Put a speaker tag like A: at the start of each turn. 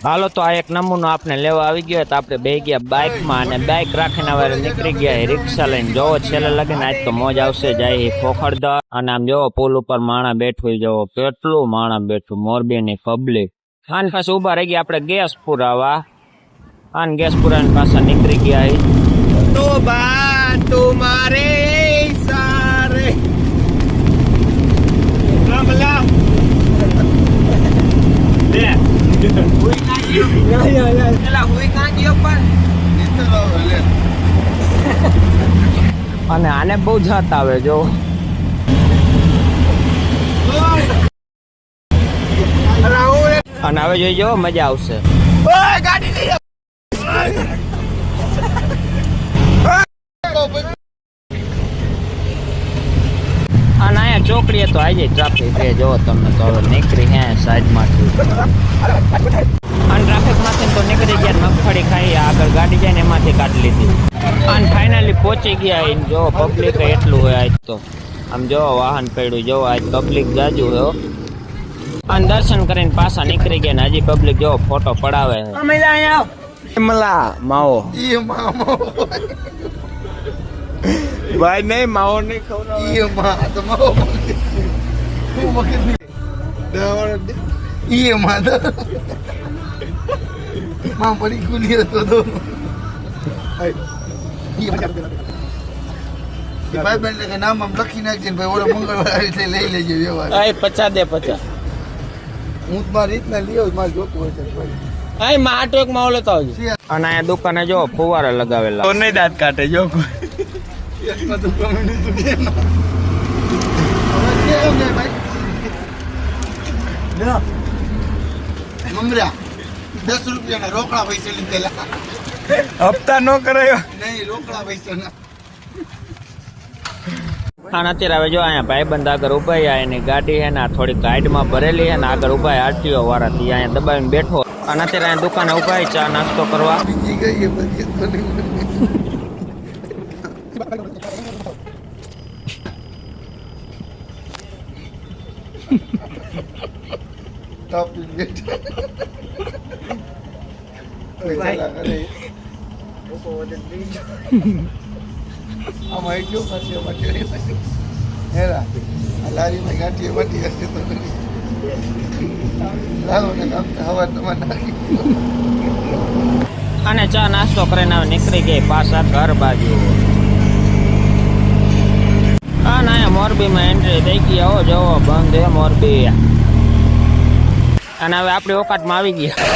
A: હાલો તો આ એક નમૂનો આપણે લેવા આવી ગયો તો આપણે બે ગયા બાઇકમાં અને બાઇક રાખીને હવે નીકળી ગયા રિક્ષા લઈને. જોવો છેલ્લે લગીને આજ તો મોજ આવશે. જાય ખોખરદર અને આમ જોવો પુલ ઉપર માણા બેઠું જોવો કેટલું માણા બેઠું મોરબીની પબ્લિક. આને પાસે ઉભા રહી ગયા આપણે ગેસ પુરાવા અને ગેસ પુરાવાની પાછા નીકળી ગયા. તો બા તુમારે સારે રામલા અને આને બહુ જાત આવે જો. અને હવે જોઈજો મજા આવશે. અને અહીંયા ચોકડીએ તો આવી જાય ટ્રાફિક એ જો તમને તો હવે નીકળી હે સાઈડમાંથી અને ટ્રાફિકમાંથી તો નીકળી ગયા. મગફળી ખાઈ આગળ ગાડી જાય ને એમાંથી કાઢી લીધી અને ફાઇનલી પહોંચી ગયા. જો પબ્લિક એટલું હોય આજ તો. આમ જો વાહન પડ્યું જો આજ પબ્લિક જાજુ હોય. અને દર્શન કરીને પાછા નીકળી ગયા ને હજી પબ્લિક જો ફોટો પડાવે છે. માવો ભાઈ નહીં માવો નહીં
B: નામ આમ લખી નાખજે ભાઈ ઓલો મંગળવાર એટલે લઈ લેજો વ્યવહાર.
A: 50 દે 50.
B: હું મારી રીતના લઈ આવું મારે જોતું હોય છે ભાઈ.
A: આય માટો એક માવો લેતો આવજો. અને અહીંયા દુકાને જો ફુવારા લગાવેલા તો નહીં દાંત કાઢે જો
B: મમરા 10 રૂપિયાના રોકડા પૈસા લીધેલા.
A: હપ્તા નો કરાયો
B: નહીં રોકડા પૈસા ના.
A: અને અત્યારે હવે જો અહીંયા ભાઈબંધ આગળ ઉભા એની ગાડી હે ને થોડી ગાઈડમાં ભરેલી હે ને આગળ ઉભા આરટીઓ વાળા થી અહીંયા દબાવીને બેઠો. અને અત્યારે અહીંયા દુકાને ઉભા ચા નાસ્તો કરવા.
B: લારીમાં ગાંઠીએ વાટી હશે તો લાવો ને હવા તમારે નાખી.
A: અને ચા નાસ્તો કરીને હવે નીકળી ગઈ પાછા ઘર બાજુ. હા ના અહીંયા મોરબીમાં એન્ટ્રી થઈ ગઈ. આવો જવો બંધ હે મોરબી. અને હવે આપણી ઓકાતમાં આવી ગયા.